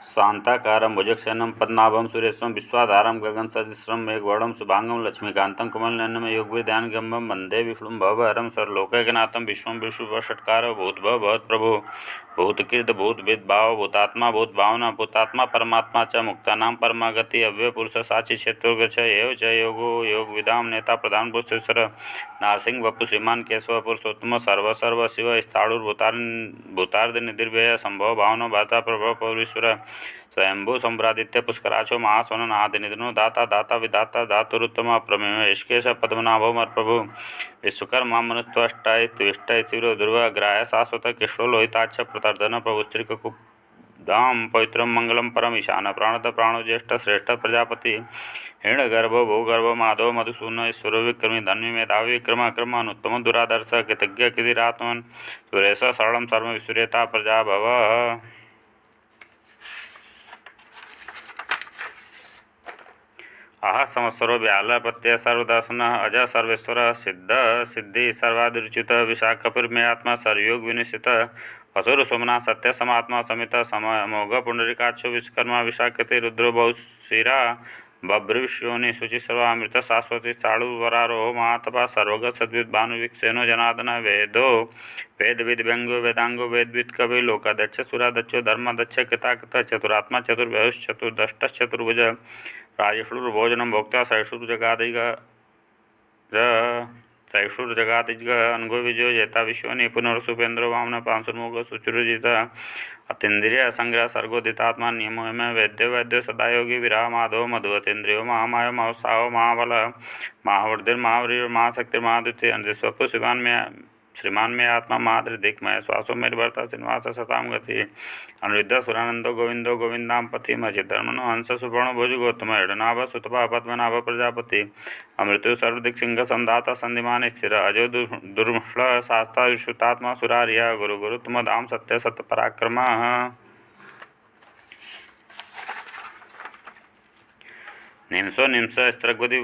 शांताकारं भुजगशयनं पद्मनाभं सुरेशं विश्वाधारं गगनसदृशं मेघवर्णं शुभांगं लक्ष्मीकान्तं कमलनयनं योगविद्यानगम्यं वन्दे विष्णुं भवहरं सर्वलोकैकनाथं विश्वं विष्णुवषट्कारं भूतभव भवत्प्रभुः भूतकृत भूतविद्भाव भूतात्मा भूतभावना भूतात्मा परमात्मा च मुक्तानां परमागति अव्ययपुरुष साक्षी क्षेत्रगच्छ एव च योगो योगविदां नेता प्रधान पुरुषेश्वर नारसिंह वपु श्रीमान केशव पुरुषोत्तम सर्व शिव स्थाणुर्भूतार्ध निधिर्व्यय संभव भावनो भाता प्रभव पौरीश्वर स्वयंभू सम्रादित्य पुष्कराचो महासोन आदि निधनो दाता दाता विदाता धातुरुत्तम प्रमेय ईश्केश पद्मनाभो प्रभु विश्वकर्मा मनुत्वष्टाय त्विष्टाय तीव्र ध्रुव ग्राह शाश्वत कृष्णो लोहिताक्ष प्रतर्धन प्रभु दाम पवित्रम मंगलम परम ईशान प्राणत प्राणो ज्येष्ठ श्रेष्ठ प्रजापति हिरण्यगर्भ भूगर्भ माधव मधुसून ईश्वर विक्रमी धन्वी मेधावी विक्रम क्रम अनुत्तम दुरादर्श कृतज्ञ कृतिरात्मन सुरेश सरलम सर्व विश्वरेता प्रजा भव। आह संवत्सरो व्याल प्रत्यय सर्वदर्शन अज सर्वेश्वर सिद्ध सिद्धि सर्वादिरुचित विशाखपुर्मे आत्मा सर्वयोग विनिश्चित असुर सोमना सत्य समात्मा समित समोघ पुंडरीकाक्षो विश्वकर्मा विशाखते रुद्रो बहुशिरा बभ्रविश्योनि शुचि सर्वामृत शाश्वती साड़ुवरारोह महातपा सर्वगत सद्विद भानुविक्षेनो जनार्दन वेदो वेदविद व्यंगो वेदांगो वेदविद कवि लोकादक्ष सुरादक्षो धर्मादक्ष कृताकृत चतुरात्मा चतुर्भ्युश्च चतुर्दष्टश्चतुर्भुज राजेशुर्भोजनं भोक्ता सैषुर्जगादिग सैषुर्जगादिग अनघो विजयो जेता विश्वनि पुनर्सुपेन्द्रो वामन पांसुर्मुख सुचुरुजित अतीन्द्रिय संग्रह सर्गोदितात्मा नियमो में वैद्यो वैद्यो सदायोगी विराह माधव मधुवतेन्द्रियो महामाय महासाहो महाबल महावर्धिर्महावीर महाशक्तिर्महाद्वितीय अंधस्वपु श्रीमान में आत्मा महादृदिक मय श्वासो मेरी भरता श्रीनिवास सताम गति अनिरुद्ध सुरानंदो गोविंदो गोविंदाम पति मचित धर्मनो हंस सुवर्ण भुज गौतम हृडनाभ सुतपा पद्मनाभ प्रजापति अमृत्यु सर्वदिक सिंह संधाता संधिमान स्थिर अजो दुर्मुष्ल शास्ता विश्रुतात्मा सुरारिया गुरु गुरु तुम धाम सत्य सत्य पराक्रम निम्सो निम्स स्त्रग्वदि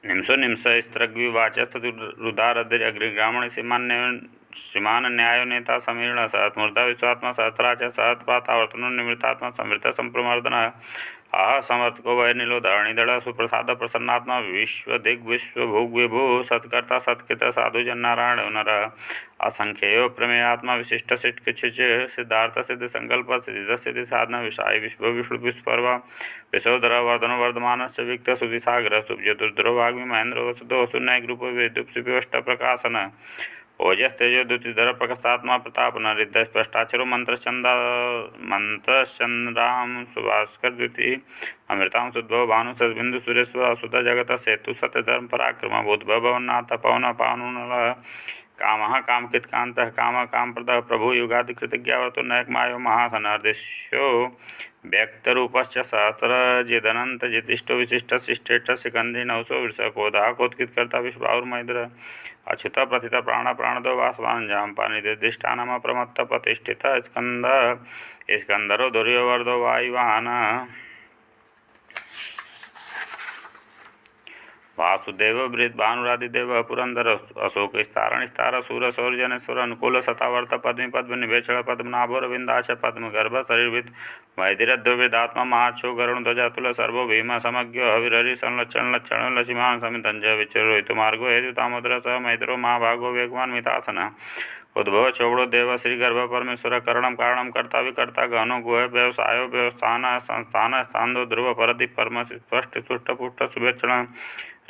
निम्सो निम्स स्त्रग्विवाच रुदारग्रामण श्रीमान न्यायो नेता समीर्ण सहत्मूर्धा विश्वात्मा सहस्राच सहत्पातावर्तनो निमृतात्मा समृत संप्रमर्दन आह समर्थको वै नीलो धरणीदड़ सुप्रसाद प्रसन्नात्मा विश्व दिग् विश्व भोग विभु सत्कर्ता सत्कृत साधु जन्नारायण नर असंख्येयो प्रमेयात्मा विशिष्ट सिद्धकिच सिद्धार्थ सिद्ध संकल्प सिद्ध सिद्धि साधना विषाय विश्व विष्णु विस्पर्वा विशोधर वर्धन वर्धमान विक्त सुधि सागर सुब्जतुर्ध्रो वाग्मी महेंद्र वसुधो सुन्नय ग्रुप विद्युप्सिष्ट प्रकाशन ओजस तेजो द्युतिधर प्रकाशात्मा प्रताप नरिद्ध स्पष्टाक्षरो मंत्रचंद्राम सुभास्कर द्युति अमृताम सुद्भव भानु सद्बिंदु सुरेश्वर सुध जगत सेतु सत्य धर्म पराक्रम भूतभवनाथ पवन पानुनल काम कामकृत कांत काम काम प्रद प्रभु युगादि कृतज्ञावर्तो नयक मायो महासनर्दिश्यो व्यक्तरूपश्च सहस्रजिदनंत जितिष्ठो विशिष्ट शिष्टेष्ट सिकंदी नवसो वृषकोधा कोत्कृतकर्ता विश्वाउर्मैद्र अच्युत प्रथित प्राण प्राणदो वासवांजाम पानिदिष्टानम प्रमत्त प्रतिष्ठित स्कंदरो दुर्योवर्धो वायुवाहन वासुदेव वृद्ध भानुरादिदेव पुरंदर अशोक स्तारण स्तार सूर सौर्यनेश्वर अनुकूल सतावर्त पद्मी पद्म निवेक्षण पद्मनाभो रविंदाश पद्म गर्भ शरीरविद वैदिरद्वैदात्मा महाक्षो गरुण ध्वजातुल सर्वो भीम समज्ञ हविरहरि संलक्षण लक्षण लक्ष्मीमान समितंजय विचरो मार्गो हेतु तामोदर सह मैत्रो महाभागो वेगवान मितासन उद्भव चौड़ो देव श्री गर्भ परमेश्वर करणम कारणम कर्ता विकर्ता गहनो गुह व्यवसायो व्यवस्थान संस्थान स्थानो ध्रुव परदि परम स्पष्ट तुष्ट पुष्ट शुभेक्षण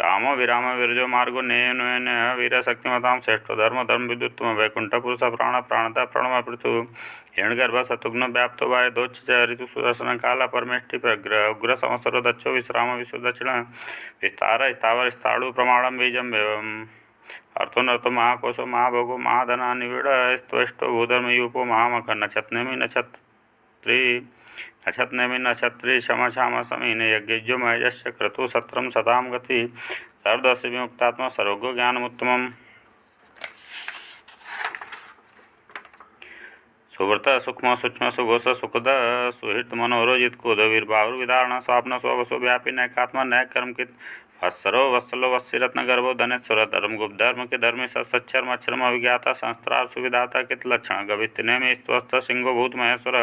रामो विराम विरजो मार्गो नयन वीर शक्तिमतां श्रेष्ठो धर्म धर्म विद्युत्तम वैकुंठ पुरुष प्राण प्राणता प्रणव पृथु हिरण्यगर्भ शत्रुघ्न व्याप्तो वाय दोच्च ऋतु सुदर्शन काला परमेष्टि प्रग्रह उग्र संवत्सरो दक्षो विश्राम विश्व दक्षिण विस्तार स्थावर स्थाणु प्रमाणम बीजम अर्थो नर्थो महाकोशो महाभोगो महाधना निविड़ स्त्वष्टो भूधर्म यूपो महामख नक्षत्नेमि नक्षत्री क्षम क्षाम समीन यज्ञो महेजस्य क्रतु सत्रम सताम गति सर्वदर्शि विमुक्तात्मा सर्वज्ञ ज्ञानमुत्तमम् सुव्रत सूक्ष्म सूक्ष्म सुघोष सुखद सुहृत मनोरोजित कुद वीरभावुर्विदारण स्वाप्न स्वसो व्यापी नैकात्मा नय कर्मकृत वत्सरो वत्सलो वत्सिरत्न गर्भो धनेश्वर धर्म गुप्त धर्म के धर्म सच्चर्म अक्षरम अभिज्ञाता संस्त्रार सुविधाता कित लक्षण गवित्ने में स्वस्थ सिंहो भूत महेश्वर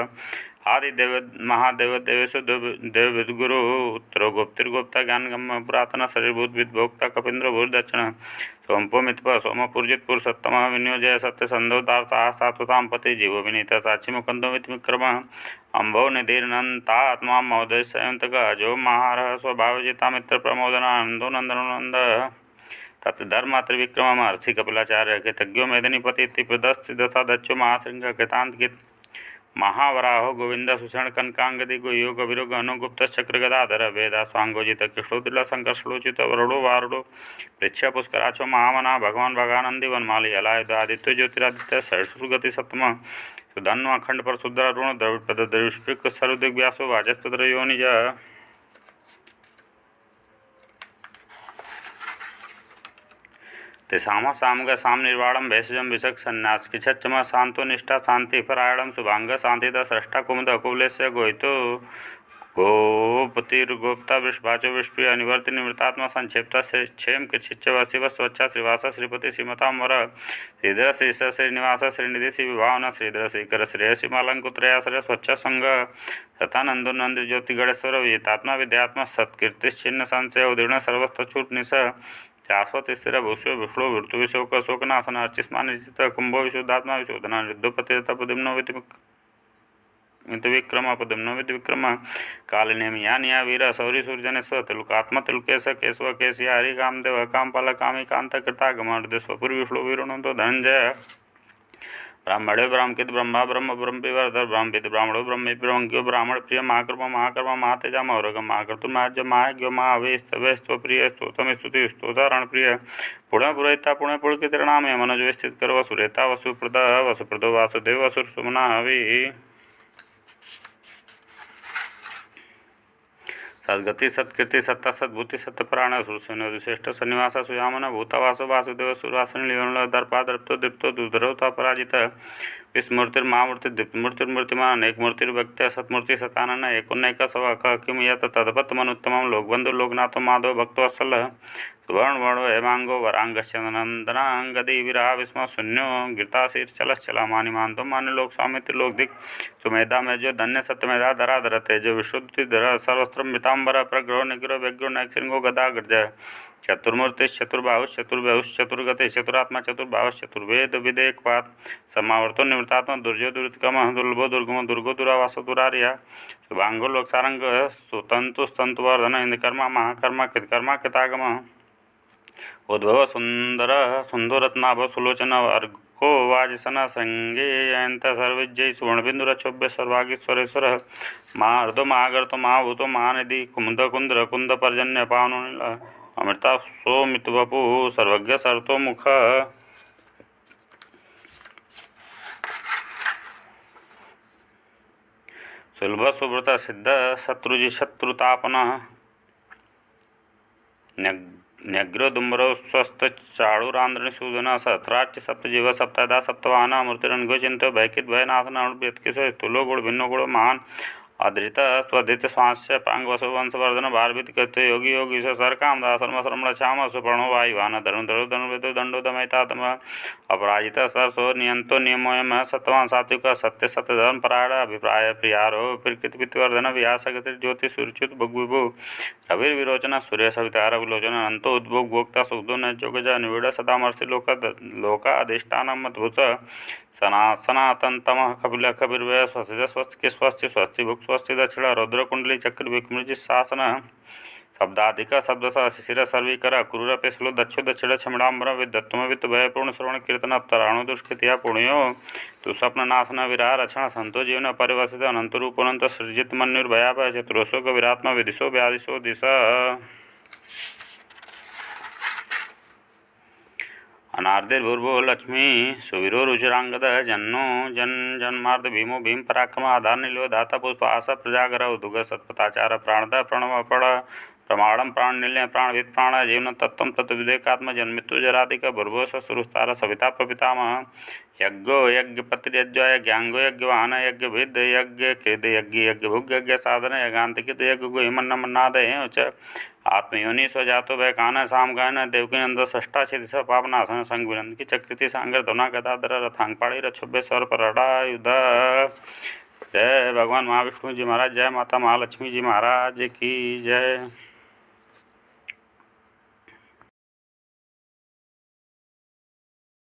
आदिदेव महादेव देवेशु देव विदुगुरु उत्तरो गुप्तिर्गुप्ता ज्ञानगम पुरातन शरीरभूत विद्भोक्ता कपीन्द्र भूर्दक्षिण सोमपो मिथप सोमपुर्जितपुर सत्तम विनियोजय सत्य संधोदार सात्वताम पति जीवो विनीत साक्षी मुकंदो विक्रम अंभो निधिर्नंतात्मा महोदय संयंतक अजो महारह स्वभावजिता मित्र प्रमोदनानंदो नंदनोनंद तत्धर्म त्रिविक्रम महर्षि कपिलाचार्य कृतज्ञो मेदिनीपति प्रदस्थ दशा दच्चो महाशृंग कृतांत महावराहो गोविंद सुषण कनकांगदी गो योग विरोग अनुगुप्त चक्र गदाधर वेदा स्वांगोजित कृष्णोदिल संकर श्लोचित वरुड़ो वारुड़ो पृक्ष पुष्कराचो महामना भगवान भगानंदी वनमाली अलायुध आदित्य ज्योतिरादित्य सरस्वती सप्तम सुधन्व अखंड पर सुद्र ऋण द्रविड़ पद द्रविष्पिक सर्वदिग्व्यासो वाचस्पत्र योनिज तेषाम सामग साम निर्वाणम भेषजम विषक संन्यास किचम शांतो निष्ठा शांति परायणम शुभांग शांतिद सृष्टा कुमुद अकुलेश्य गोहितो गोपतिर्गोप्ता वृषभाचो विष्प्रिय निवर्ति निवृत्तात्मा संक्षेप्ता क्षेम कृषिच्य शिव स्वच्छा श्रीवास श्रीपति श्रीमताम वर श्रीधर श्रीश श्रीनिवास श्रीनिधि श्री विभावना श्रीधर श्रीकर श्रेय श्रीमालंकुत्रयाश्रय स्वच्छ संग सतानंदो नंद ज्योति गणेश्वर विजितात्मा विद्यात्मा सत्कीर्तिश्चिन्ह संशय उदीर्ण सर्वस्तचूट निश शाश्वत स्थिर भूष्य विष्णु वृत्तु विशोक शोकनाशन अर्चिस्मान कुंभो विशुद्धात्मा विशोधना युद्धपतिरतपदिम्नो विक्रम पदिम्नो विक्रम कालिनेमिया निया वीर सौरी सूर्यनेश्वर तिलुकात्मा तिलुकेश केशव केशिया हरि कामदेव कामपाल कामी कांत कृतागमर्देश्वपुर विष्णु वीरणो धनंजय ब्राह्मणे ब्राह्मकित ब्रह्मा ब्रह्म ब्रह्मविवर्धर ब्राह्मविद ब्राह्मणो ब्रह्मज्ञो ब्राह्मण प्रिय महाकर्म महाकर्म महातेजा महरग महाकर्तु महाज्य महाज्ञो महावेस्तवेस्तो प्रिय स्तोतम स्तुति स्तोतारण प्रिय पुण्य पुरहिता पुण्य पुलकितनाम मनोज विस्थित कर वसुरेता वसुप्रद वसुप्रदो वासुदेव वसुर सुमना हवि सद्गति सत्कीर्ति सत्ता सद्भूति सत्यप्राण सुरसेन श्रेष्ठ सन्निवास सुयामन भूतवासो वासुदेव सुरासन लीवन दर्पा दृप्तो दीप्तो दुर्धरवता पराजित विस्मूर्तिर्मूर्ति दीप्तमूर्तिर्मूर्तिमान एक मूर्तिर्भक्त्या सत्मूर्ति सतानन एकोन्नैक सवा किम यत तदपत्मनुत्तमं लोकबंधु लोकनाथो माधव भक्तवत्सल सुवर्ण वर्णो हेमांगो वरांगश्चंदनंदनांगदी विराह विस्म शून्यो गिरताशीर्चलश्चला मानिमांतो मान्य लोक स्वामित्र लोक दिक् सुमेधा में जो धन्य सत्यमेधा धरा धरते जो विशुद्धि धर सर्वस्त्र मितांबर प्रग्रहो निग्रह व्यग्रो नैक्षिंगो गदा गर्जय चतुर्मूर्तिश्चतुर्बाहुश् चतुर्बाहुश् चतुर्गते चतुरात्मा चतुर्बाहुश् चतुर्वेद विदेकपात समावर्तो निवृत्तात्मा दुर्जो दुर्गम दुर्लभो दुर्गमो दुर्गो दुरावासो दुरारिया शुभांगो लोकसारंग सुतंतु स्तंतुवर्धन इंद्रकर्मा महाकर्मा कृतकर्मा कृतागम उद्भव सुंदर सुंदरत्नाभ सुलोचन अर्घो वाजसन संगे अयंत सर्वज्ञ सुवर्णबिंदुरक्षोभ्य सर्वागीश्वरेश्वर महार्धो महागर्तो महाभूतो महानिधि कुमुद कुंद्र कुंद पर्जन्य पावनील अमृता सोमित वपु सर्वज्ञ सर्तो मुख सुलभ सुब्रत सिद्ध शत्रुजि शत्रुतापन न्यग्रो दुम्बरो स्वस्थ चाड़ुरांध्रसूदन सहस्राच्य सप्तजीव सप्तदा सप्तवाहन मूर्तिरंगो चिंतो भयकित भयनाशन अणुव्यत्किशो स्थूलो गुण भिन्नो गुण महान अधृत स्वधित स्वांस्य प्रांग वसु वंशवर्धन भारभित कृत्य योगी योगी सर काम दासर्म श्रमण श्याम सुपर्णो वायुवान धर्म धरो धनुर्विदो दंडो दमयतातम अपराजित सरसो नियंतो नियमोयम सत्वान सात्विक सत्य सत्य धर्म परायण अभिप्राय प्रियारो प्रकृति पितवर्धन व्यासगति ज्योति सुरच्युत भगविभु रविर विरोचन सूर्य सवितार विलोचन अंतो उद्भोग भोक्ता सुखदो न जोगज निविड़ सदामर्षि लोकाधिष्ठानम अद्भुत सनातन तम कपिल कपिर्वय स्वस्ति स्वस्ति स्वस्ति स्वस्ति भुक् स्वस्ति दक्षिण रुद्रकुंडली चक्र विक्रमृजि शासन शब्दाधिक शब्द शिशिर सर्वीकर क्रूरपेशलो दक्षो दक्षिण क्षमणांबर विदत्तम वित्त भय पूर्ण श्रवण कीर्तन अवतराणु दुष्कृतिया पुण्यो तु स्वप्न नाशन विराह रक्षण संतो जीवन परिवसित अनंत रूप अनंत सृजित मन्युर्भयाभय चतुरोशो कविरात्मा विदिशो व्यादिशो दिशा अनार्दिर्भूर्भो लक्ष्मी सुवीरो रुचिरांगद जन्नो जन जन्मार्द भीमो भीम पराक्रम आधार निलो धाता पुष्प आशा प्रजागर उदुग सत्पताचार प्राणद प्रणव पड़ प्रमाणम प्राण निलय प्राणविद प्राण जीवन तत्व तत्विदेकात्म जन्मित्व जराधिक भूर्भो ससुरुस्तार सविता प्रपितामह यज्ञो यज्ञपतिर्यज्ञ यज्ञांगो यज्ञवाहन यज्ञभिद यज्ञ कृद यज्ञ यज्ञ भुग यज्ञ साधन यज्ञांतिकित यज्ञ गुहिमन्न मन्नादय च आत्मयोनि स्वजातो वैकान सामगान देवकीनंद षष्टाशीति स पापनाशन संगविनंद की चकृति सांगर धुना गदाधर रथांगपाणी रक्षोभ्य स्वर परड़ा युध जय भगवान महाविष्णु जी महाराज, जय माता महालक्ष्मी जी महाराज की जय।